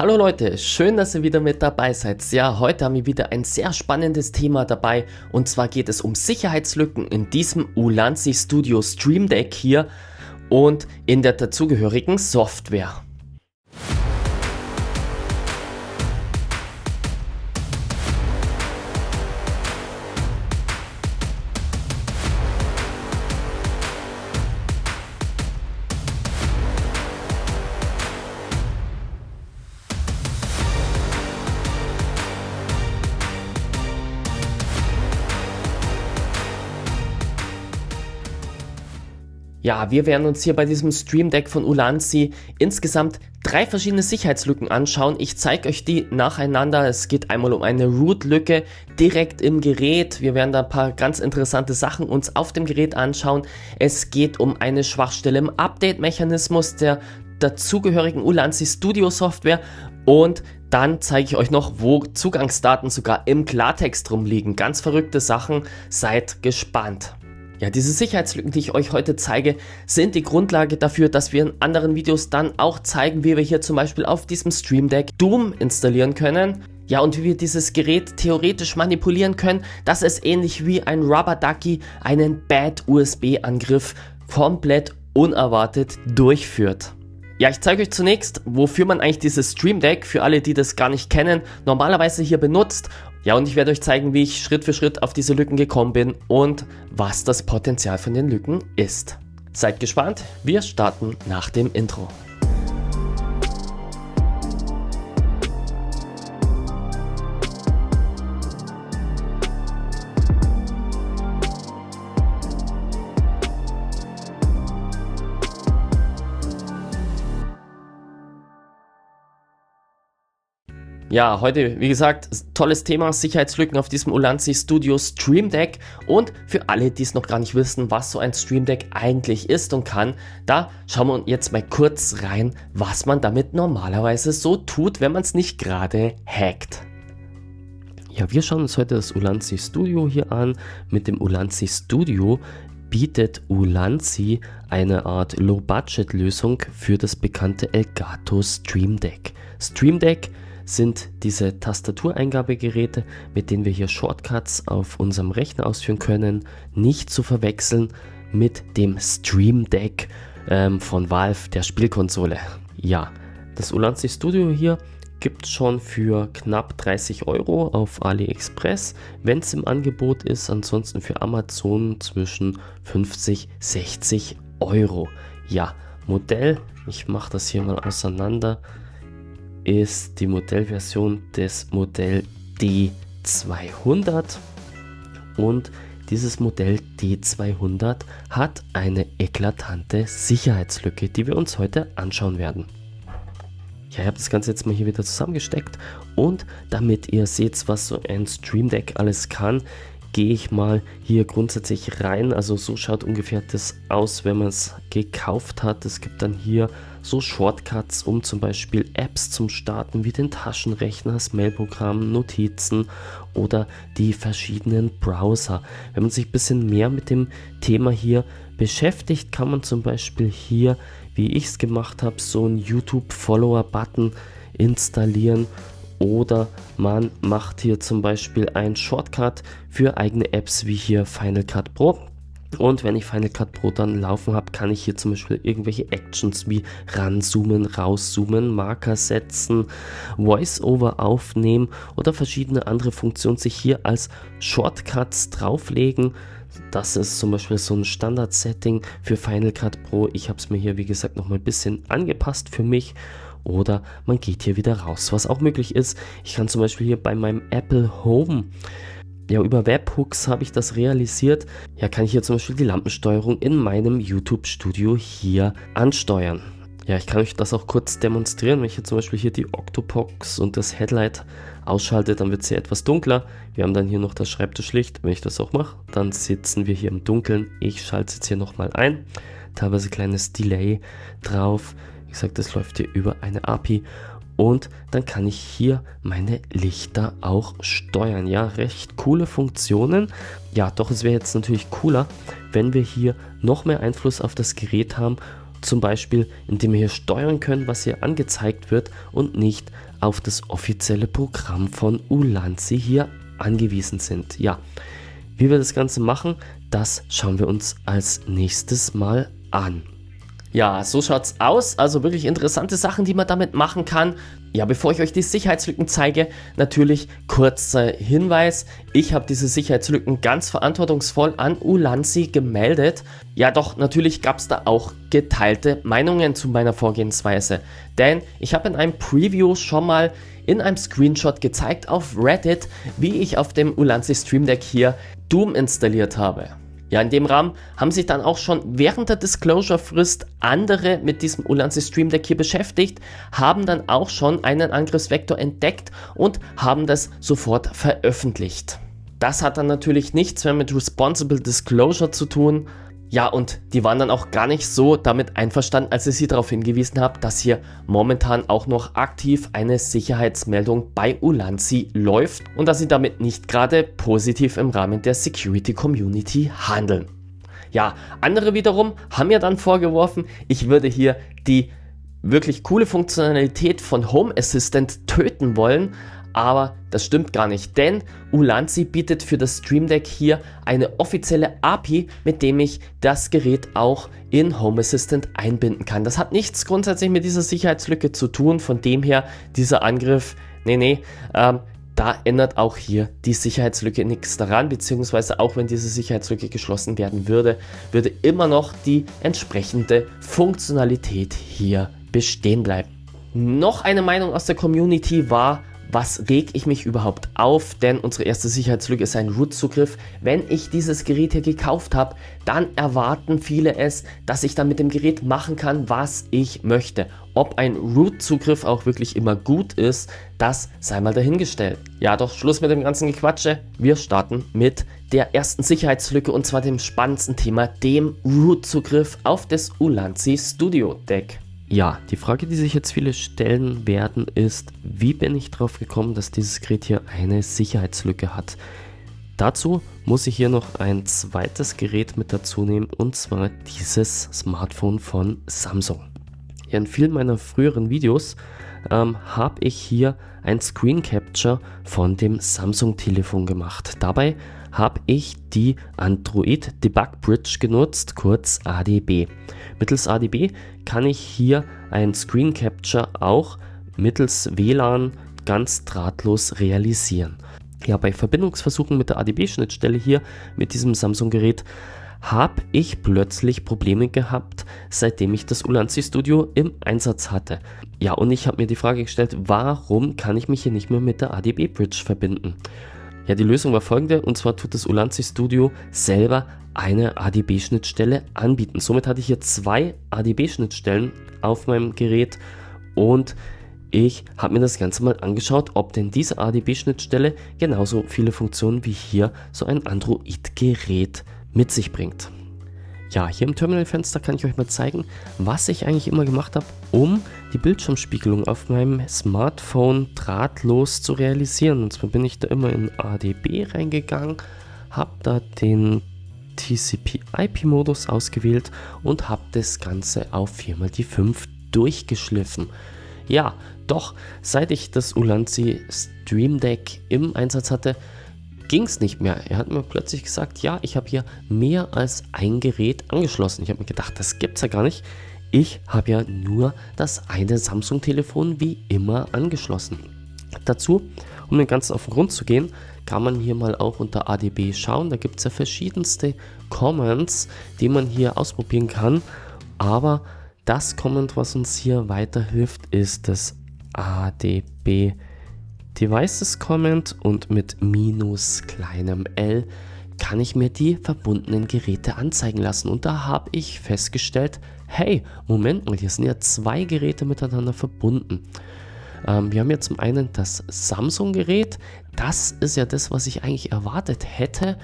Hallo Leute, schön, dass ihr wieder mit dabei seid. Ja, heute haben wir wieder ein sehr spannendes Thema dabei und zwar geht es um Sicherheitslücken in diesem Ulanzi Studio Stream Deck hier und in der dazugehörigen Software. Ja, wir werden uns hier bei diesem Stream Deck von Ulanzi insgesamt 3 verschiedene Sicherheitslücken anschauen. Ich zeige euch die nacheinander. Es geht einmal um eine Root-Lücke direkt im Gerät. Wir werden da ein paar ganz interessante Sachen uns auf dem Gerät anschauen. Es geht um eine Schwachstelle im Update-Mechanismus der dazugehörigen Ulanzi Studio Software und dann zeige ich euch noch, wo Zugangsdaten sogar im Klartext rumliegen. Ganz verrückte Sachen. Seid gespannt. Ja, diese Sicherheitslücken, die ich euch heute zeige, sind die Grundlage dafür, dass wir in anderen Videos dann auch zeigen, wie wir hier zum Beispiel auf diesem Stream Deck Doom installieren können. Ja, und wie wir dieses Gerät theoretisch manipulieren können, dass es ähnlich wie ein Rubber Ducky einen Bad USB-Angriff komplett unerwartet durchführt. Ja, ich zeige euch zunächst, wofür man eigentlich dieses Stream Deck, für alle, die das gar nicht kennen, normalerweise hier benutzt. Ja, und ich werde euch zeigen, wie ich Schritt für Schritt auf diese Lücken gekommen bin und was das Potenzial von den Lücken ist. Seid gespannt, wir starten nach dem Intro. Ja, heute, wie gesagt, tolles Thema, Sicherheitslücken auf diesem Ulanzi Studio Stream Deck. Und für alle, die es noch gar nicht wissen, was so ein Stream Deck eigentlich ist und kann, da schauen wir jetzt mal kurz rein, was man damit normalerweise so tut, wenn man es nicht gerade hackt. Ja, wir schauen uns heute das Ulanzi Studio hier an. Mit dem Ulanzi Studio bietet Ulanzi eine Art Low-Budget-Lösung für das bekannte Elgato Stream Deck. Stream Deck sind diese Tastatureingabegeräte, mit denen wir hier Shortcuts auf unserem Rechner ausführen können, nicht zu verwechseln mit dem Stream Deck von Valve, der Spielkonsole. Ja, das Ulanzi Studio hier gibt es schon für knapp 30 € auf AliExpress, wenn es im Angebot ist, ansonsten für Amazon zwischen 50 und 60 €. Ja, Modell, ich mache das hier mal auseinander, ist die Modellversion des Modell D200 und dieses Modell D200 hat eine eklatante Sicherheitslücke, die wir uns heute anschauen werden. Ja, ich habe das Ganze jetzt mal hier wieder zusammengesteckt und damit ihr seht, was so ein Stream Deck alles kann, gehe ich mal hier grundsätzlich rein. Also so schaut ungefähr das aus, wenn man es gekauft hat. Es gibt dann hier so Shortcuts, um zum Beispiel Apps zum Starten wie den Taschenrechner, das Mailprogramm, Notizen oder die verschiedenen Browser. Wenn man sich ein bisschen mehr mit dem Thema hier beschäftigt, kann man zum Beispiel hier, wie ich es gemacht habe, so einen YouTube-Follower-Button installieren. Oder man macht hier zum Beispiel einen Shortcut für eigene Apps wie hier Final Cut Pro. Und wenn ich Final Cut Pro dann laufen habe, kann ich hier zum Beispiel irgendwelche Actions wie ranzoomen, rauszoomen, Marker setzen, Voice-Over aufnehmen oder verschiedene andere Funktionen sich hier als Shortcuts drauflegen. Das ist zum Beispiel so ein Standard-Setting für Final Cut Pro. Ich habe es mir hier, wie gesagt, noch mal ein bisschen angepasst für mich. Oder man geht hier wieder raus. Was auch möglich ist, ich kann zum Beispiel hier bei meinem Apple Home, ja, über Webhooks habe ich das realisiert, ja, kann ich hier zum Beispiel die Lampensteuerung in meinem YouTube Studio hier ansteuern. Ja, ich kann euch das auch kurz demonstrieren. Wenn ich hier zum Beispiel hier die Octobox und das Headlight ausschalte, dann wird es hier etwas dunkler. Wir haben dann hier noch das Schreibtischlicht. Wenn ich das auch mache, dann sitzen wir hier im Dunkeln. Ich schalte es jetzt hier nochmal ein. Teilweise kleines Delay drauf. Wie gesagt, das läuft hier über eine API und dann kann ich hier meine Lichter auch steuern. Ja, recht coole Funktionen. Ja, doch es wäre jetzt natürlich cooler, wenn wir hier noch mehr Einfluss auf das Gerät haben Zum Beispiel, indem wir hier steuern können, was hier angezeigt wird und nicht auf das offizielle Programm von Ulanzi hier angewiesen sind. Ja, wie wir das Ganze machen, das schauen wir uns als nächstes mal an. Ja, so schaut's aus. Also wirklich interessante Sachen, die man damit machen kann. Ja, bevor ich euch die Sicherheitslücken zeige, natürlich kurzer Hinweis. Ich habe diese Sicherheitslücken ganz verantwortungsvoll an Ulanzi gemeldet. Ja, doch natürlich gab es da auch geteilte Meinungen zu meiner Vorgehensweise. Denn ich habe in einem Preview schon mal in einem Screenshot gezeigt auf Reddit, wie ich auf dem Ulanzi Stream Deck hier Doom installiert habe. Ja, in dem Rahmen haben sich dann auch schon während der Disclosure-Frist andere mit diesem Ulanzi Stream Deck hier beschäftigt, haben dann auch schon einen Angriffsvektor entdeckt und haben das sofort veröffentlicht. Das hat dann natürlich nichts mehr mit Responsible Disclosure zu tun. Ja, und die waren dann auch gar nicht so damit einverstanden, als ich sie darauf hingewiesen habe, dass hier momentan auch noch aktiv eine Sicherheitsmeldung bei Ulanzi läuft und dass sie damit nicht gerade positiv im Rahmen der Security Community handeln. Ja, andere wiederum haben mir dann vorgeworfen, ich würde hier die wirklich coole Funktionalität von Home Assistant töten wollen. Aber das stimmt gar nicht, denn Ulanzi bietet für das Stream Deck hier eine offizielle API, mit dem ich das Gerät auch in Home Assistant einbinden kann. Das hat nichts grundsätzlich mit dieser Sicherheitslücke zu tun, von dem her dieser Angriff, da ändert auch hier die Sicherheitslücke nichts daran, beziehungsweise auch wenn diese Sicherheitslücke geschlossen werden würde, würde immer noch die entsprechende Funktionalität hier bestehen bleiben. Noch eine Meinung aus der Community war: Was reg ich mich überhaupt auf? Denn unsere erste Sicherheitslücke ist ein Root-Zugriff. Wenn ich dieses Gerät hier gekauft habe, dann erwarten viele es, dass ich dann mit dem Gerät machen kann, was ich möchte. Ob ein Root-Zugriff auch wirklich immer gut ist, das sei mal dahingestellt. Ja, doch Schluss mit dem ganzen Gequatsche. Wir starten mit der ersten Sicherheitslücke und zwar dem spannendsten Thema, dem Root-Zugriff auf das Ulanzi Studio Deck. Ja, die Frage, die sich jetzt viele stellen werden, ist, wie bin ich drauf gekommen, dass dieses Gerät hier eine Sicherheitslücke hat? Dazu muss ich hier noch ein zweites Gerät mit dazu nehmen, und zwar dieses Smartphone von Samsung. Ja, in vielen meiner früheren Videos habe ich hier ein Screen Capture von dem Samsung-Telefon gemacht. Dabei habe ich die Android Debug Bridge genutzt, kurz ADB. Mittels ADB kann ich hier ein Screen Capture auch mittels WLAN ganz drahtlos realisieren. Ja, bei Verbindungsversuchen mit der ADB-Schnittstelle hier mit diesem Samsung-Gerät habe ich plötzlich Probleme gehabt, seitdem ich das Ulanzi Studio im Einsatz hatte. Ja, und ich habe mir die Frage gestellt, warum kann ich mich hier nicht mehr mit der ADB Bridge verbinden? Ja, die Lösung war folgende, und zwar tut das Ulanzi Studio selber eine ADB-Schnittstelle anbieten. Somit hatte ich hier zwei ADB-Schnittstellen auf meinem Gerät und ich habe mir das Ganze mal angeschaut, ob denn diese ADB-Schnittstelle genauso viele Funktionen wie hier so ein Android-Gerät mit sich bringt. Ja, hier im Terminalfenster kann ich euch mal zeigen, was ich eigentlich immer gemacht habe, um die Bildschirmspiegelung auf meinem Smartphone drahtlos zu realisieren. Und zwar bin ich da immer in ADB reingegangen, habe da den TCP/IP-Modus ausgewählt und habe das Ganze auf 4x5 durchgeschliffen. Ja, doch seit ich das Ulanzi Stream Deck im Einsatz hatte, ging es nicht mehr. Er hat mir plötzlich gesagt, ja, ich habe hier mehr als ein Gerät angeschlossen. Ich habe mir gedacht, das gibt's ja gar nicht. Ich habe ja nur das eine Samsung-Telefon wie immer angeschlossen. Dazu, um dem Ganzen auf den Grund zu gehen, kann man hier mal auch unter ADB schauen. Da gibt es ja verschiedenste Commands, die man hier ausprobieren kann. Aber das Command, was uns hier weiterhilft, ist das ADB Devices Command, und mit minus kleinem l kann ich mir die verbundenen Geräte anzeigen lassen. Und da habe ich festgestellt, hey, Moment mal, hier sind ja zwei Geräte miteinander verbunden. Wir haben ja zum einen das Samsung-Gerät, das ist ja das, was ich eigentlich erwartet hätte.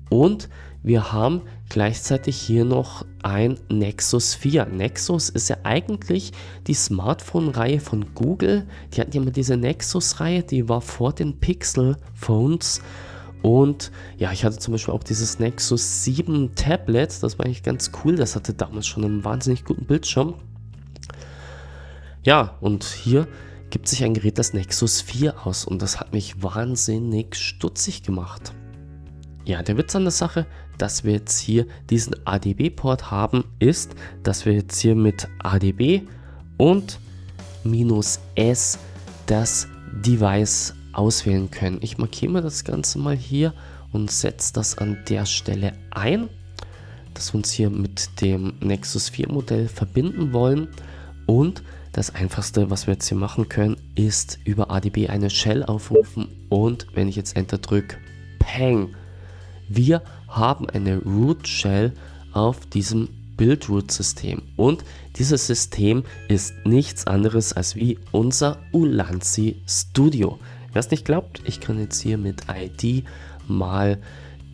Und wir haben gleichzeitig hier noch ein Nexus 4. Nexus ist ja eigentlich die Smartphone-Reihe von Google. Die hatten ja immer diese Nexus-Reihe, die war vor den Pixel-Phones. Und ja, ich hatte zum Beispiel auch dieses Nexus 7 Tablet, das war eigentlich ganz cool, das hatte damals schon einen wahnsinnig guten Bildschirm. Ja, und hier gibt sich ein Gerät, das Nexus 4 aus, und das hat mich wahnsinnig stutzig gemacht. Ja, der Witz an der Sache, dass wir jetzt hier diesen ADB-Port haben, ist, dass wir jetzt hier mit ADB und -S das Device auswählen können. Ich markiere mir das Ganze mal hier und setze das an der Stelle ein, dass wir uns hier mit dem Nexus 4 Modell verbinden wollen. Und das Einfachste, was wir jetzt hier machen können, ist über ADB eine Shell aufrufen, und wenn ich jetzt Enter drücke, peng! Wir haben eine Root Shell auf diesem Build-Root-System, und dieses System ist nichts anderes als wie unser Ulanzi Studio. Wer es nicht glaubt, ich kann jetzt hier mit ID mal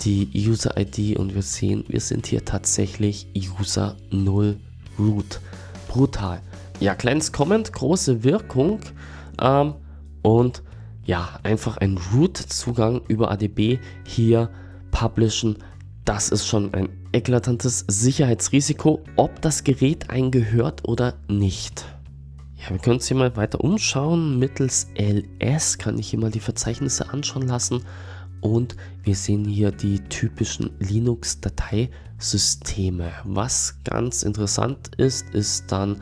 die User-ID, und wir sehen, wir sind hier tatsächlich User 0 Root. Brutal. Ja, kleines Comment, große Wirkung, und ja, einfach ein Root-Zugang über ADB hier publishen. Das ist schon ein eklatantes Sicherheitsrisiko, ob das Gerät einem gehört oder nicht. Ja, wir können uns hier mal weiter umschauen. Mittels LS kann ich hier mal die Verzeichnisse anschauen lassen, und wir sehen hier die typischen Linux-Dateisysteme. Was ganz interessant ist, ist dann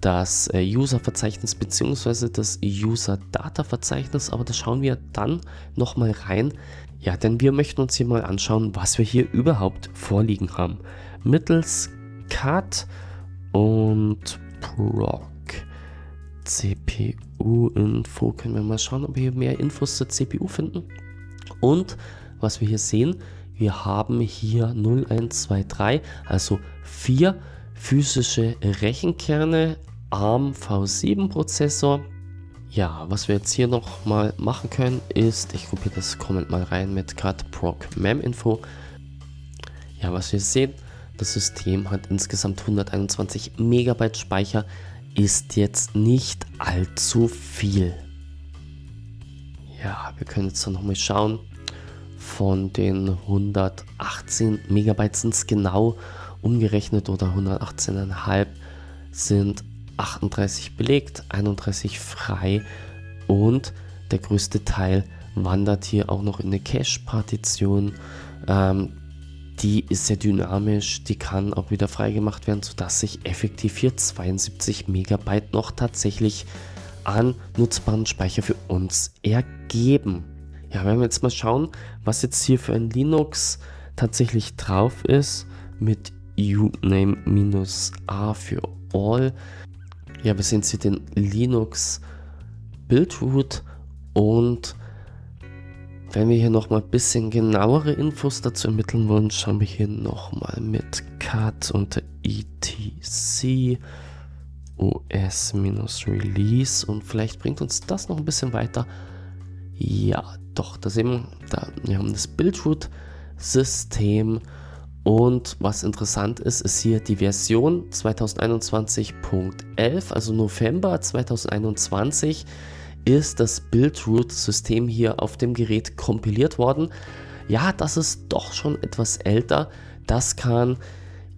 das User-Verzeichnis bzw. das User-Data-Verzeichnis, aber da schauen wir dann nochmal rein. Ja, denn wir möchten uns hier mal anschauen, was wir hier überhaupt vorliegen haben. Mittels cat und proc CPU-Info können wir mal schauen, ob wir hier mehr Infos zur CPU finden. Und was wir hier sehen, wir haben hier 0123, also 4 physische Rechenkerne, ARM V7 Prozessor. Ja, was wir jetzt hier noch mal machen können, ist, ich kopiere das Comment mal rein mit cat proc meminfo. Ja, was wir sehen, das System hat insgesamt 121 Megabyte Speicher, ist jetzt nicht allzu viel. Ja, wir können jetzt noch mal schauen, von den 118 Megabyte sind es genau umgerechnet, oder 118,5 sind 38 belegt, 31 frei, und der größte Teil wandert hier auch noch in eine Cache-Partition. Die ist sehr dynamisch, die kann auch wieder freigemacht werden, sodass sich effektiv hier 72 Megabyte noch tatsächlich an nutzbaren Speicher für uns ergeben. Ja, wenn wir jetzt mal schauen, was jetzt hier für ein Linux tatsächlich drauf ist, mit uname-a für all. Ja, wir sehen hier den Linux Build-Root, und wenn wir hier nochmal ein bisschen genauere Infos dazu ermitteln wollen, schauen wir hier nochmal mit cat unter etc os-release, und vielleicht bringt uns das noch ein bisschen weiter. Ja, doch, da sehen wir, wir haben das Build-Root-System, und was interessant ist, ist hier die Version 2021.11, also November 2021 ist das Build-Root-System hier auf dem Gerät kompiliert worden. Ja, das ist doch schon etwas älter. Das kann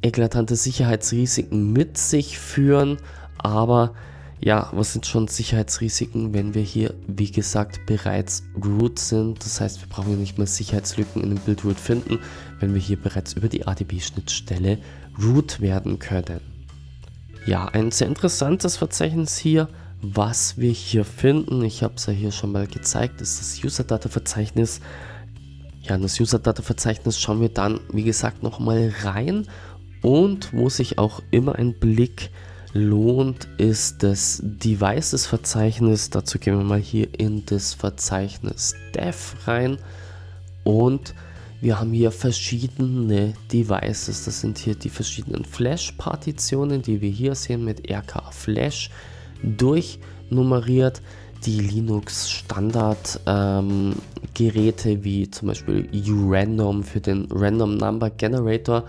eklatante Sicherheitsrisiken mit sich führen, aber ja, was sind schon Sicherheitsrisiken, wenn wir hier, wie gesagt, bereits root sind? Das heißt, wir brauchen nicht mehr Sicherheitslücken in dem Build-Root finden, wenn wir hier bereits über die ADB-Schnittstelle root werden können. Ja, ein sehr interessantes Verzeichnis hier, was wir hier finden. Ich habe es ja hier schon mal gezeigt, ist das User-Data-Verzeichnis. Ja, in das User-Data-Verzeichnis schauen wir dann, wie gesagt, nochmal rein, und wo sich auch immer ein Blick lohnt, ist das Devices-Verzeichnis. Dazu gehen wir mal hier in das Verzeichnis Dev rein, und wir haben hier verschiedene Devices. Das sind hier die verschiedenen Flash-Partitionen, die wir hier sehen mit RK Flash durchnummeriert. Die Linux-Standard-Geräte wie zum Beispiel urandom für den Random Number Generator.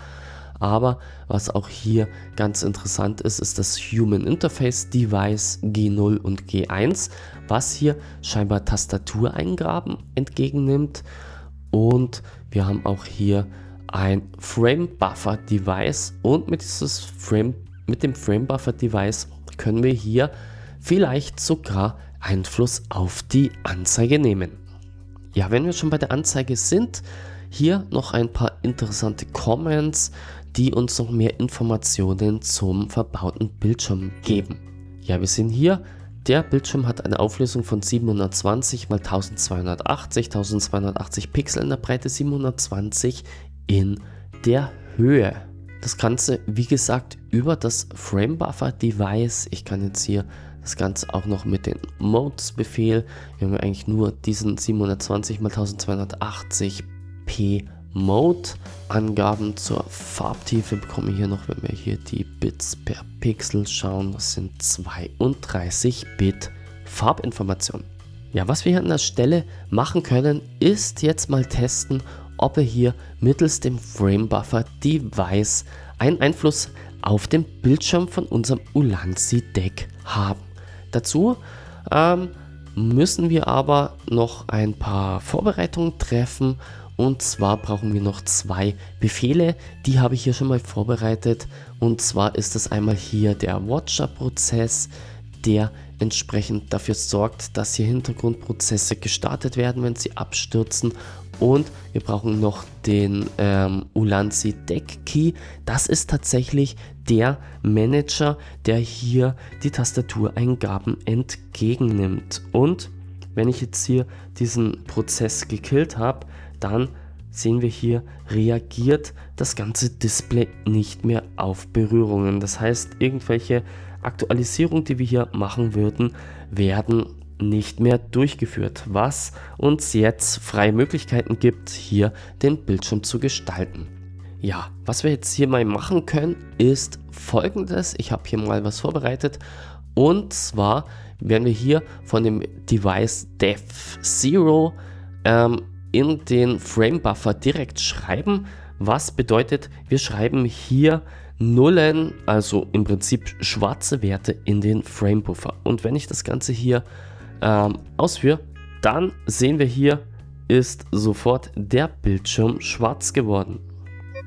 Aber was auch hier ganz interessant ist, ist das Human Interface Device G0 und G1, was hier scheinbar Tastatureingaben entgegennimmt. und wir haben auch hier ein Frame Buffer Device und mit dem Frame Buffer Device können wir hier vielleicht sogar Einfluss auf die Anzeige nehmen. Ja, wenn wir schon bei der Anzeige sind, hier noch ein paar interessante Comments, die uns noch mehr Informationen zum verbauten Bildschirm geben. Ja, wir sehen hier, der Bildschirm hat eine Auflösung von 720 x 1280 Pixel in der Breite, 720 in der Höhe. Das Ganze, wie gesagt, über das Frame Buffer Device. Ich kann jetzt hier das Ganze auch noch mit den Modes-Befehl. Wir haben ja eigentlich nur diesen 720 x 1280p Mode. Angaben zur Farbtiefe bekommen wir hier noch, wenn wir hier die Bits per Pixel schauen. Das sind 32 Bit Farbinformation. Ja, was wir hier an der Stelle machen können, ist jetzt mal testen, ob wir hier mittels dem Frame Buffer Device einen Einfluss auf den Bildschirm von unserem Ulanzi Deck haben. Dazu müssen wir aber noch ein paar Vorbereitungen treffen. Und zwar brauchen wir noch zwei Befehle, die habe ich hier schon mal vorbereitet. Und zwar ist das einmal hier der Watcher-Prozess, der entsprechend dafür sorgt, dass hier Hintergrundprozesse gestartet werden, wenn sie abstürzen. Und wir brauchen noch den Ulanzi Deck Key. Das ist tatsächlich der Manager, der hier die Tastatureingaben entgegennimmt. Und wenn ich jetzt hier diesen Prozess gekillt habe, dann sehen wir hier, reagiert das ganze Display nicht mehr auf Berührungen. Das heißt, irgendwelche Aktualisierungen, die wir hier machen würden, werden nicht mehr durchgeführt, was uns jetzt freie Möglichkeiten gibt, hier den Bildschirm zu gestalten. Ja, was wir jetzt hier mal machen können, ist Folgendes. Ich habe hier mal was vorbereitet und zwar werden wir hier von dem Device Dev0 in den Frame Buffer direkt schreiben, was bedeutet, wir schreiben hier Nullen, also im Prinzip schwarze Werte in den Frame Buffer. Und wenn ich das Ganze hier ausführe, dann sehen wir hier, ist sofort der Bildschirm schwarz geworden.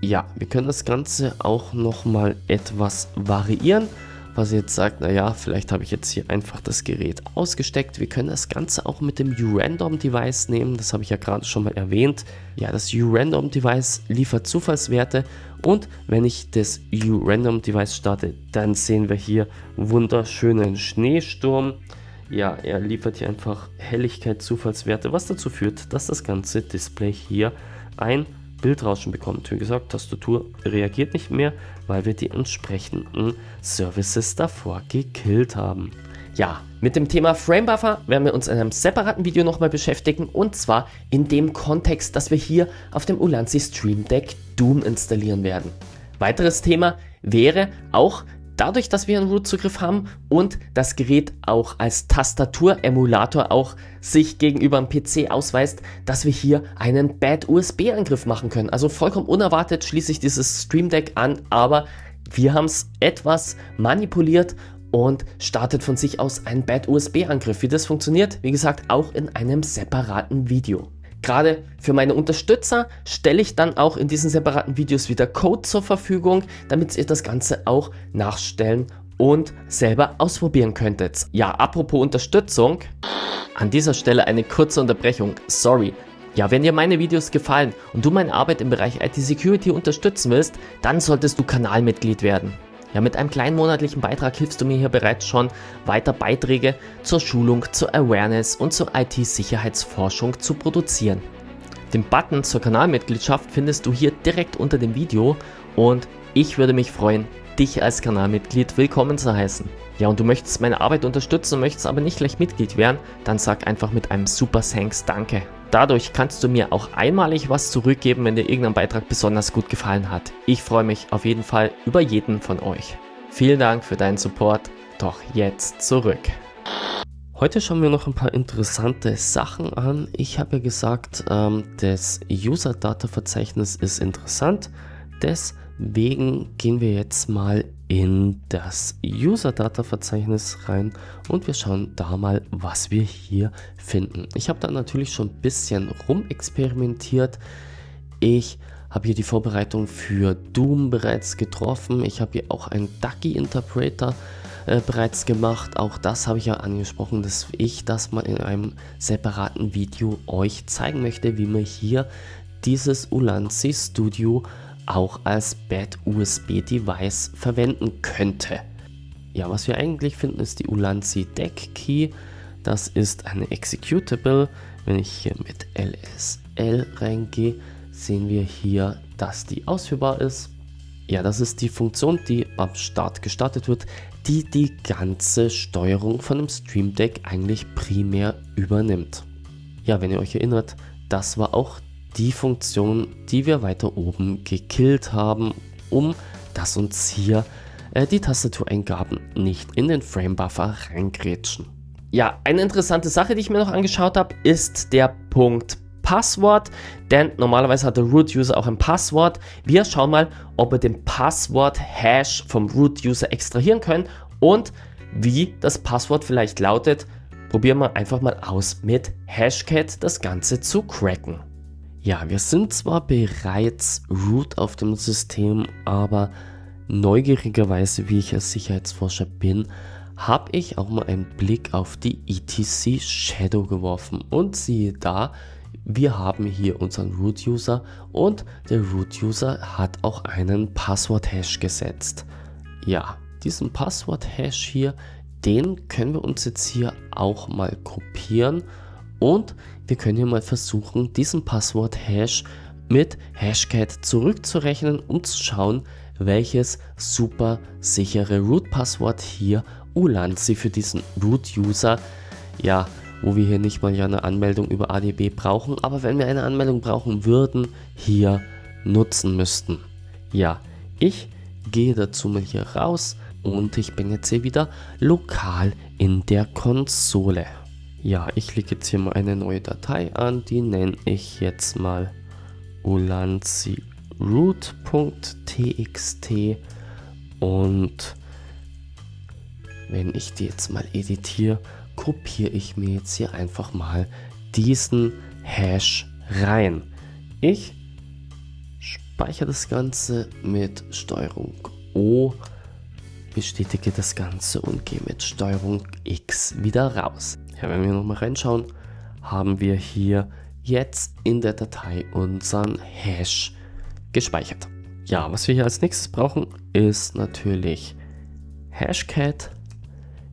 Ja, wir können das Ganze auch nochmal etwas variieren. Was ihr jetzt sagt, naja, vielleicht habe ich jetzt hier einfach das Gerät ausgesteckt. Wir können das Ganze auch mit dem U-Random-Device nehmen. Das habe ich ja gerade schon mal erwähnt. Ja, das U-Random-Device liefert Zufallswerte. Und wenn ich das U-Random-Device starte, dann sehen wir hier wunderschönen Schneesturm. Ja, er liefert hier einfach Helligkeit, Zufallswerte, was dazu führt, dass das ganze Display hier ein Bildrauschen bekommt. Wie gesagt, Tastatur reagiert nicht mehr, weil wir die entsprechenden Services davor gekillt haben. Ja, mit dem Thema Frame Buffer werden wir uns in einem separaten Video nochmal beschäftigen und zwar in dem Kontext, dass wir hier auf dem Ulanzi Stream Deck Doom installieren werden. Weiteres Thema wäre auch dadurch, dass wir einen Root-Zugriff haben und das Gerät auch als Tastatur-Emulator auch sich gegenüber dem PC ausweist, dass wir hier einen Bad USB-Angriff machen können. Also vollkommen unerwartet schließe ich dieses Stream Deck an, aber wir haben es etwas manipuliert und startet von sich aus einen Bad USB-Angriff. Wie das funktioniert, wie gesagt, auch in einem separaten Video. Gerade für meine Unterstützer stelle ich dann auch in diesen separaten Videos wieder Code zur Verfügung, damit ihr das Ganze auch nachstellen und selber ausprobieren könntet. Ja, apropos Unterstützung, an dieser Stelle eine kurze Unterbrechung, sorry. Ja, wenn dir meine Videos gefallen und du meine Arbeit im Bereich IT-Security unterstützen willst, dann solltest du Kanalmitglied werden. Ja, mit einem kleinen monatlichen Beitrag hilfst du mir hier bereits schon, weiter Beiträge zur Schulung, zur Awareness und zur IT-Sicherheitsforschung zu produzieren. Den Button zur Kanalmitgliedschaft findest du hier direkt unter dem Video und ich würde mich freuen, dich als Kanalmitglied willkommen zu heißen. Ja, und du möchtest meine Arbeit unterstützen, möchtest aber nicht gleich Mitglied werden, dann sag einfach mit einem Super Thanks Danke. Dadurch kannst du mir auch einmalig was zurückgeben, wenn dir irgendein Beitrag besonders gut gefallen hat. Ich freue mich auf jeden Fall über jeden von euch. Vielen Dank für deinen Support, doch jetzt zurück. Heute schauen wir noch ein paar interessante Sachen an. Ich habe ja gesagt, das User-Data-Verzeichnis ist interessant. Deswegen gehen wir jetzt mal in das User-Data-Verzeichnis rein und wir schauen da mal, was wir hier finden. Ich habe da natürlich schon ein bisschen rumexperimentiert. Ich habe hier die Vorbereitung für Doom bereits getroffen. Ich habe hier auch einen Ducky-Interpreter bereits gemacht. Auch das habe ich ja angesprochen, dass ich das mal in einem separaten Video euch zeigen möchte, wie man hier dieses Ulanzi Studio auch als Bad USB-Device verwenden könnte. Ja, was wir eigentlich finden, ist die Ulanzi Deck Key. Das ist eine Executable. Wenn ich hier mit LSL reingehe, sehen wir hier, dass die ausführbar ist. Ja, das ist die Funktion, die am Start gestartet wird, die die ganze Steuerung von dem Stream Deck eigentlich primär übernimmt. Ja, wenn ihr euch erinnert, das war auch die Funktion, die wir weiter oben gekillt haben, um dass uns hier die Tastatureingaben nicht in den Frame-Buffer reingrätschen. Ja, eine interessante Sache, die ich mir noch angeschaut habe, ist der Punkt Passwort, denn normalerweise hat der Root-User auch ein Passwort. Wir schauen mal, ob wir den Passwort-Hash vom Root-User extrahieren können und wie das Passwort vielleicht lautet. Probieren wir einfach mal aus, mit Hashcat das Ganze zu cracken. Ja, wir sind zwar bereits root auf dem System, aber neugierigerweise, wie ich als Sicherheitsforscher bin, habe ich auch mal einen Blick auf die ETC Shadow geworfen und siehe da, wir haben hier unseren Root-User und der Root-User hat auch einen Passwort-Hash gesetzt. Ja, diesen Passwort-Hash hier, den können wir uns jetzt hier auch mal kopieren und wir können hier mal versuchen, diesen Passwort-Hash mit Hashcat zurückzurechnen, um zu schauen, welches super sichere Root-Passwort hier Ulanzi für diesen Root-User, ja, wo wir hier nicht mal ja eine Anmeldung über ADB brauchen, aber wenn wir eine Anmeldung brauchen würden, hier nutzen müssten. Ja, ich gehe dazu mal hier raus und ich bin jetzt hier wieder lokal in der Konsole. Ja, ich lege jetzt hier mal eine neue Datei an, die nenne ich jetzt mal ulanzi root.txt und wenn ich die jetzt mal editiere, kopiere ich mir jetzt hier einfach mal diesen Hash rein. Ich speichere das Ganze mit STRG O, bestätige das Ganze und gehe mit STRG X wieder raus. Ja, wenn wir nochmal reinschauen, haben wir hier jetzt in der Datei unseren Hash gespeichert. Ja, was wir hier als nächstes brauchen, ist natürlich Hashcat.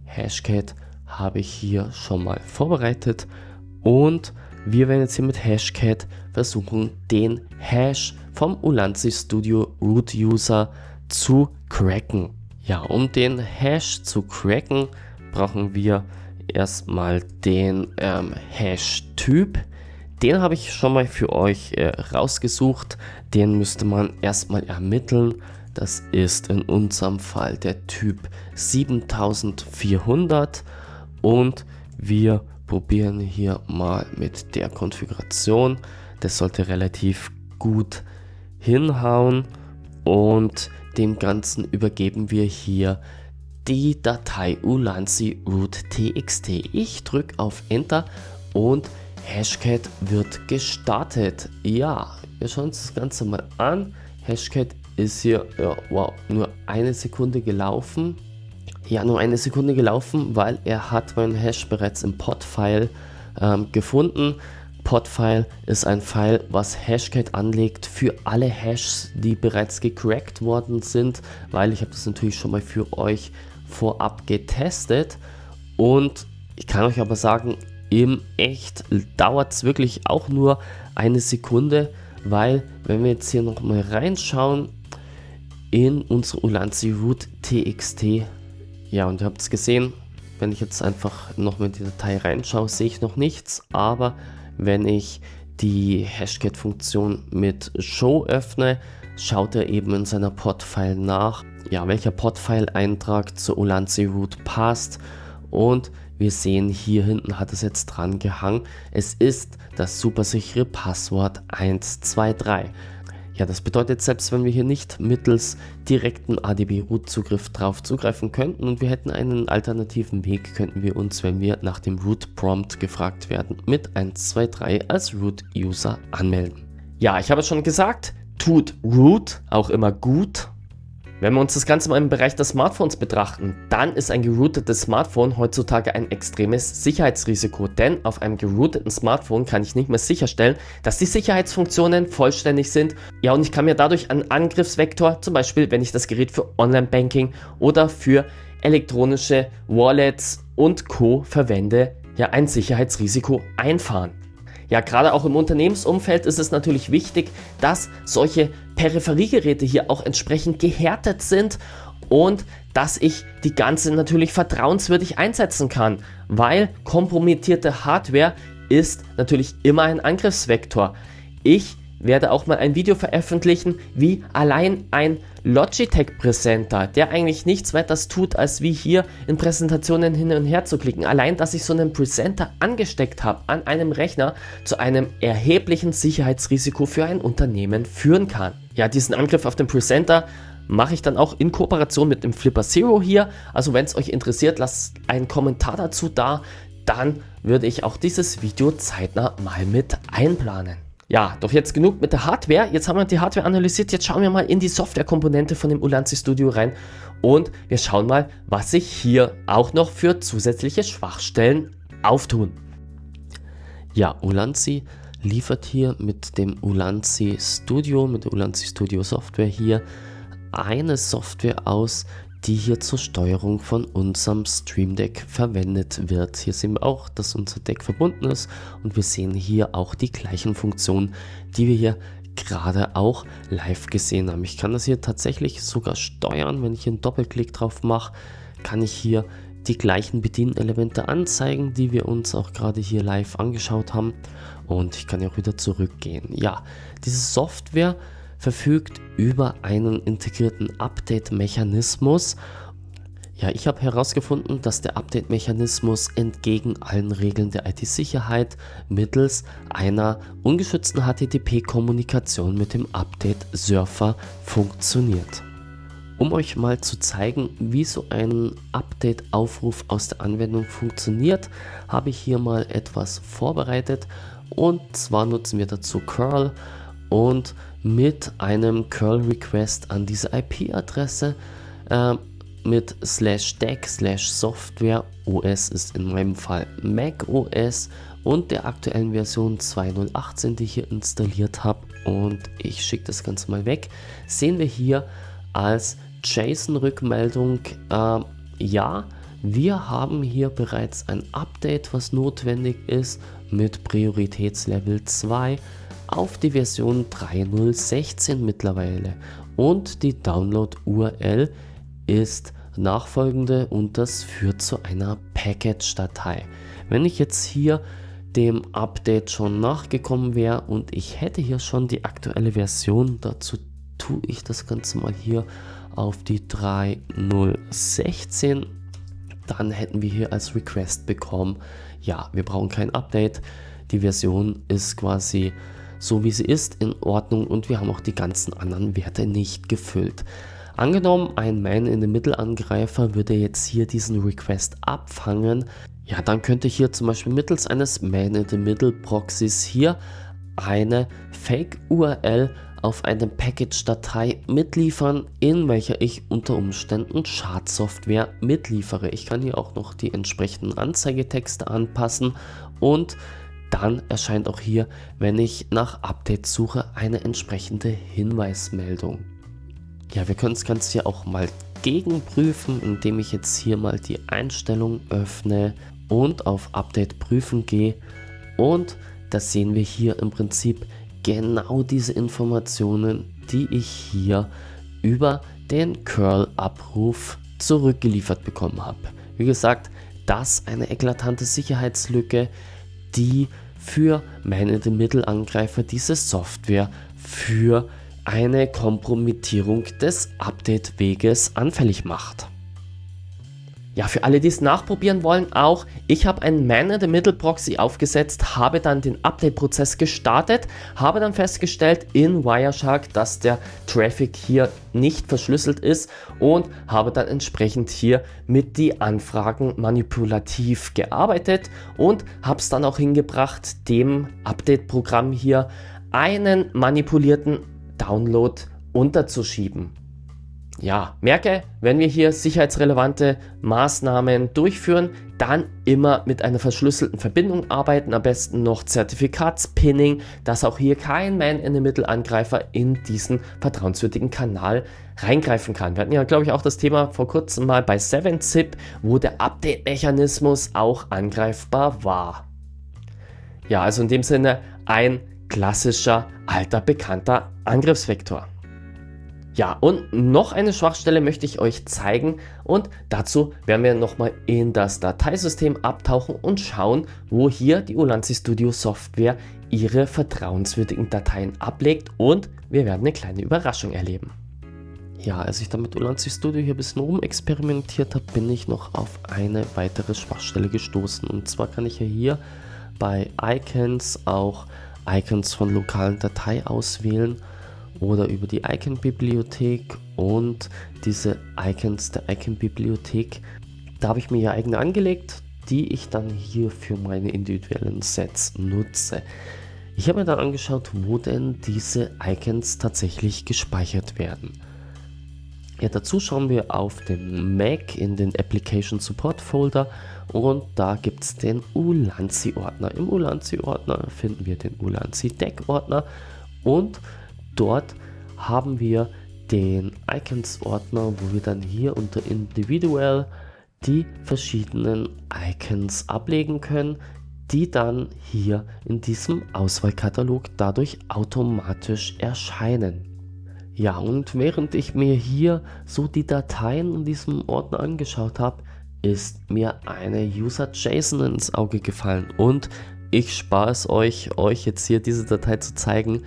Hashcat habe ich hier schon mal vorbereitet und wir werden jetzt hier mit Hashcat versuchen, den Hash vom Ulanzi Studio Root User zu cracken. Ja, um den Hash zu cracken, brauchen wir erstmal den Hash-Typ. Den habe ich schon mal für euch rausgesucht. Den müsste man erstmal ermitteln. Das ist in unserem Fall der Typ 7400 und wir probieren hier mal mit der Konfiguration. Das sollte relativ gut hinhauen und dem Ganzen übergeben wir hier die Datei ulanzi root.txt. Ich drücke auf Enter und Hashcat wird gestartet. Ja, wir schauen uns das Ganze mal an. Hashcat ist hier, ja, wow, nur eine Sekunde gelaufen. Ja, nur eine Sekunde gelaufen, weil er hat meinen Hash bereits im Pod-File gefunden. Pod-File ist ein File, was Hashcat anlegt für alle Hashes, die bereits gecrackt worden sind, weil ich habe das natürlich schon mal für euch vorab getestet und ich kann euch aber sagen, im Echt dauert es wirklich auch nur eine Sekunde, weil wenn wir jetzt hier nochmal reinschauen in unsere Ulanzi root.txt, ja, und ihr habt es gesehen, wenn ich jetzt einfach noch mit die Datei reinschaue, sehe ich noch nichts, aber wenn ich die Hashcat-Funktion mit Show öffne, schaut er eben in seiner Pod-File nach, ja, welcher Pod-File-Eintrag zur Ulanzi Root passt und wir sehen, hier hinten hat es jetzt dran gehangen. Es ist das supersichere Passwort 123. Ja, das bedeutet, selbst wenn wir hier nicht mittels direkten ADB-Root-Zugriff drauf zugreifen könnten und wir hätten einen alternativen Weg, könnten wir uns, wenn wir nach dem Root-Prompt gefragt werden, mit 123 als Root-User anmelden. Ja, ich habe es schon gesagt, tut Root auch immer gut. Wenn wir uns das Ganze mal im Bereich des Smartphones betrachten, dann ist ein geroutetes Smartphone heutzutage ein extremes Sicherheitsrisiko, denn auf einem gerouteten Smartphone kann ich nicht mehr sicherstellen, dass die Sicherheitsfunktionen vollständig sind. Ja, und ich kann mir dadurch einen Angriffsvektor, zum Beispiel wenn ich das Gerät für Online-Banking oder für elektronische Wallets und Co. verwende, ja ein Sicherheitsrisiko einfahren. Ja, gerade auch im Unternehmensumfeld ist es natürlich wichtig, dass solche Peripheriegeräte hier auch entsprechend gehärtet sind und dass ich die ganze natürlich vertrauenswürdig einsetzen kann, weil kompromittierte Hardware ist natürlich immer ein Angriffsvektor. Ich werde auch mal ein Video veröffentlichen, wie allein ein Logitech-Präsenter, der eigentlich nichts weiter tut, als wie hier in Präsentationen hin und her zu klicken. Allein, dass ich so einen Präsenter angesteckt habe an einem Rechner, zu einem erheblichen Sicherheitsrisiko für ein Unternehmen führen kann. Ja, diesen Angriff auf den Präsenter mache ich dann auch in Kooperation mit dem Flipper Zero hier. Also wenn es euch interessiert, lasst einen Kommentar dazu da. Dann würde ich auch dieses Video zeitnah mal mit einplanen. Ja, doch jetzt genug mit der Hardware. Jetzt haben wir die Hardware analysiert. Jetzt schauen wir mal in die Softwarekomponente von dem Ulanzi Studio rein und wir schauen mal, was sich hier auch noch für zusätzliche Schwachstellen auftun. Ja, Ulanzi liefert hier mit dem Ulanzi Studio, mit der Ulanzi Studio Software hier eine Software aus, die hier zur Steuerung von unserem Stream Deck verwendet wird. Hier sehen wir auch, dass unser Deck verbunden ist und wir sehen hier auch die gleichen Funktionen, die wir hier gerade auch live gesehen haben. Ich kann das hier tatsächlich sogar steuern. Wenn ich hier einen Doppelklick drauf mache, kann ich hier die gleichen Bedienelemente anzeigen, die wir uns auch gerade hier live angeschaut haben, und ich kann ja auch wieder zurückgehen. Ja, diese Software verfügt über einen integrierten Update-Mechanismus. Ja, ich habe herausgefunden, dass der Update-Mechanismus entgegen allen Regeln der IT-Sicherheit mittels einer ungeschützten HTTP-Kommunikation mit dem Update-Surfer funktioniert. Um euch mal zu zeigen, wie so ein Update-Aufruf aus der Anwendung funktioniert, habe ich hier mal etwas vorbereitet, und zwar nutzen wir dazu curl und mit einem curl-Request an diese IP-Adresse mit /deck/software, OS ist in meinem Fall Mac OS und der aktuellen Version 2.0.18, die ich hier installiert habe, und ich schicke das Ganze mal weg, sehen wir hier als JSON-Rückmeldung, ja, wir haben hier bereits ein Update, was notwendig ist, mit Prioritätslevel 2 auf die Version 3.0.16 mittlerweile, und die Download-URL ist nachfolgende und das führt zu einer Package-Datei. Wenn ich jetzt hier dem Update schon nachgekommen wäre und ich hätte hier schon die aktuelle Version, dazu tue ich das Ganze mal hier auf die 3.0.16, dann hätten wir hier als Request bekommen, ja, wir brauchen kein Update, die Version ist quasi so wie sie ist in Ordnung und wir haben auch die ganzen anderen Werte nicht gefüllt. Angenommen, ein Man-in-the-Middle-Angreifer würde jetzt hier diesen Request abfangen, ja, dann könnte hier zum Beispiel mittels eines Man-in-the-Middle-Proxys hier eine Fake-URL auf eine Package-Datei mitliefern, in welcher ich unter Umständen Schadsoftware mitliefere. Ich kann hier auch noch die entsprechenden Anzeigetexte anpassen und dann erscheint auch hier, wenn ich nach Updates suche, eine entsprechende Hinweismeldung. Ja, wir können das Ganze hier auch mal gegenprüfen, indem ich jetzt hier mal die Einstellung öffne und auf Update prüfen gehe, und das sehen wir hier im Prinzip genau diese Informationen, die ich hier über den curl-Abruf zurückgeliefert bekommen habe. Wie gesagt, das ist eine eklatante Sicherheitslücke, die für Man-in-the-Middle-Angreifer diese Software für eine Kompromittierung des Update-Weges anfällig macht. Ja, für alle, die es nachprobieren wollen, auch, ich habe einen Man-in-the-Middle-Proxy aufgesetzt, habe dann den Update-Prozess gestartet, habe dann festgestellt in Wireshark, dass der Traffic hier nicht verschlüsselt ist und habe dann entsprechend hier mit die Anfragen manipulativ gearbeitet und habe es dann auch hingebracht, dem Update-Programm hier einen manipulierten Download unterzuschieben. Ja, merke, wenn wir hier sicherheitsrelevante Maßnahmen durchführen, dann immer mit einer verschlüsselten Verbindung arbeiten, am besten noch Zertifikatspinning, dass auch hier kein Man-in-the-Middle-Angreifer in diesen vertrauenswürdigen Kanal reingreifen kann. Wir hatten ja, glaube ich, auch das Thema vor kurzem mal bei 7-Zip, wo der Update-Mechanismus auch angreifbar war. Ja, also in dem Sinne ein klassischer, alter, bekannter Angriffsvektor. Ja, und noch eine Schwachstelle möchte ich euch zeigen und dazu werden wir nochmal in das Dateisystem abtauchen und schauen, wo hier die Ulanzi Studio Software ihre vertrauenswürdigen Dateien ablegt und wir werden eine kleine Überraschung erleben. Ja, als ich dann mit Ulanzi Studio hier ein bisschen rumexperimentiert habe, bin ich noch auf eine weitere Schwachstelle gestoßen und zwar kann ich ja hier bei Icons auch Icons von lokalen Datei auswählen oder über die Icon-Bibliothek und diese Icons der Icon-Bibliothek, da habe ich mir ja eigene angelegt, die ich dann hier für meine individuellen Sets nutze. Ich habe mir dann angeschaut, wo denn diese Icons tatsächlich gespeichert werden. Ja, dazu schauen wir auf dem Mac in den Application Support Folder und da gibt es den Ulanzi Ordner. Im Ulanzi Ordner finden wir den Ulanzi Deck Ordner und dort haben wir den Icons-Ordner, wo wir dann hier unter Individual die verschiedenen Icons ablegen können, die dann hier in diesem Auswahlkatalog dadurch automatisch erscheinen. Ja, und während ich mir hier so die Dateien in diesem Ordner angeschaut habe, ist mir eine User-JSON ins Auge gefallen und ich spare es euch jetzt hier diese Datei zu zeigen.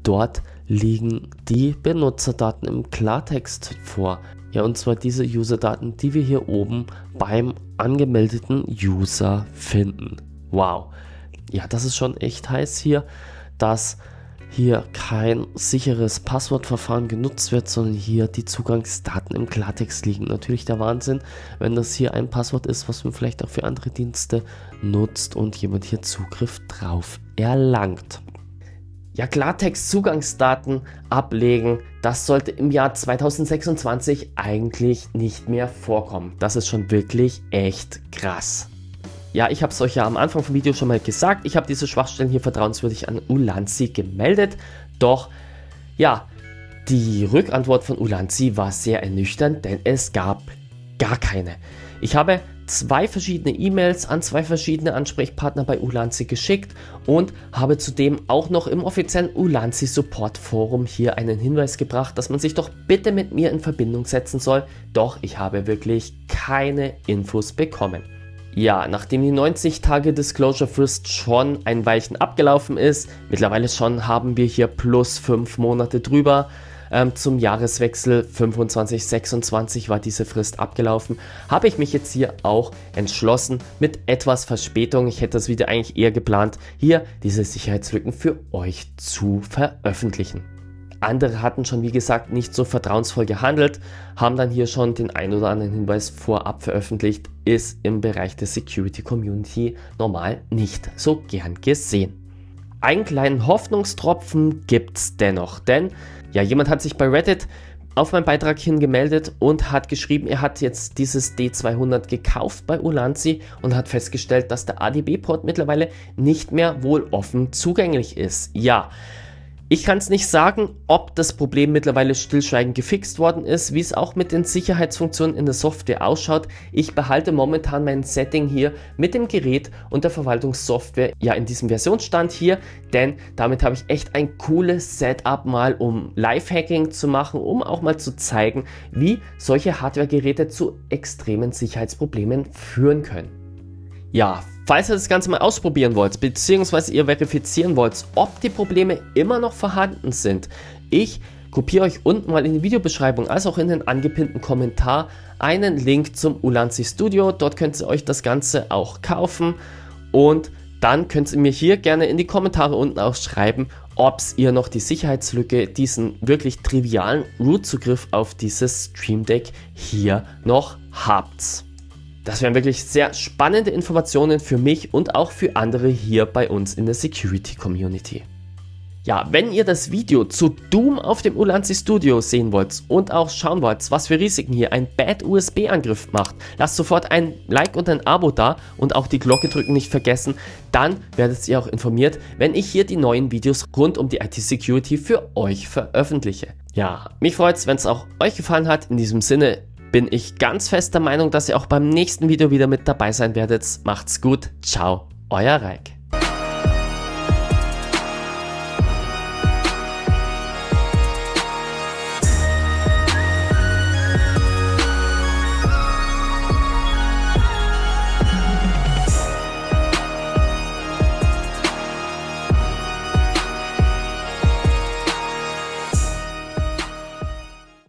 Dort liegen die Benutzerdaten im Klartext vor. Ja, und zwar diese Userdaten, die wir hier oben beim angemeldeten User finden. Wow. Ja, das ist schon echt heiß hier, dass hier kein sicheres Passwortverfahren genutzt wird, sondern hier die Zugangsdaten im Klartext liegen. Natürlich der Wahnsinn, wenn das hier ein Passwort ist, was man vielleicht auch für andere Dienste nutzt und jemand hier Zugriff drauf erlangt. Ja, Klartext-Zugangsdaten ablegen, das sollte im Jahr 2026 eigentlich nicht mehr vorkommen. Das ist schon wirklich echt krass. Ja, ich habe es euch ja am Anfang vom Video schon mal gesagt, ich habe diese Schwachstellen hier vertrauenswürdig an Ulanzi gemeldet, doch ja, die Rückantwort von Ulanzi war sehr ernüchternd, denn es gab gar keine. Ich habe 2 verschiedene E-Mails an 2 verschiedene Ansprechpartner bei Ulanzi geschickt und habe zudem auch noch im offiziellen Ulanzi Support Forum hier einen Hinweis gebracht, dass man sich doch bitte mit mir in Verbindung setzen soll, doch ich habe wirklich keine Infos bekommen. Ja, nachdem die 90 Tage Disclosure Frist schon ein Weilchen abgelaufen ist, mittlerweile schon haben wir hier plus 5 Monate drüber, zum Jahreswechsel 25/26 war diese Frist abgelaufen, habe ich mich jetzt hier auch entschlossen, mit etwas Verspätung, ich hätte das Video eigentlich eher geplant, hier diese Sicherheitslücken für euch zu veröffentlichen. Andere hatten schon, wie gesagt, nicht so vertrauensvoll gehandelt, haben dann hier schon den ein oder anderen Hinweis vorab veröffentlicht, ist im Bereich der Security Community normal nicht so gern gesehen. Einen kleinen Hoffnungstropfen gibt's dennoch, denn ja, jemand hat sich bei Reddit auf meinen Beitrag hin gemeldet und hat geschrieben, er hat jetzt dieses D200 gekauft bei Ulanzi und hat festgestellt, dass der ADB-Port mittlerweile nicht mehr wohl offen zugänglich ist. Ja, ich kann es nicht sagen, ob das Problem mittlerweile stillschweigend gefixt worden ist, wie es auch mit den Sicherheitsfunktionen in der Software ausschaut. Ich behalte momentan mein Setting hier mit dem Gerät und der Verwaltungssoftware ja in diesem Versionsstand hier, denn damit habe ich echt ein cooles Setup mal, um Lifehacking zu machen, um auch mal zu zeigen, wie solche Hardware-Geräte zu extremen Sicherheitsproblemen führen können. Ja, falls ihr das Ganze mal ausprobieren wollt, beziehungsweise ihr verifizieren wollt, ob die Probleme immer noch vorhanden sind, ich kopiere euch unten mal in die Videobeschreibung als auch in den angepinnten Kommentar einen Link zum Ulanzi Studio. Dort könnt ihr euch das Ganze auch kaufen und dann könnt ihr mir hier gerne in die Kommentare unten auch schreiben, ob ihr noch die Sicherheitslücke, diesen wirklich trivialen Root-Zugriff auf dieses Stream Deck hier noch habt. Das wären wirklich sehr spannende Informationen für mich und auch für andere hier bei uns in der Security Community. Ja, wenn ihr das Video zu Doom auf dem Ulanzi Studio sehen wollt und auch schauen wollt, was für Risiken hier ein Bad USB-Angriff macht, lasst sofort ein Like und ein Abo da und auch die Glocke drücken nicht vergessen, dann werdet ihr auch informiert, wenn ich hier die neuen Videos rund um die IT-Security für euch veröffentliche. Ja, mich freut es, wenn es auch euch gefallen hat. In diesem Sinne bin ich ganz fest der Meinung, dass ihr auch beim nächsten Video wieder mit dabei sein werdet. Macht's gut, ciao, euer Raik.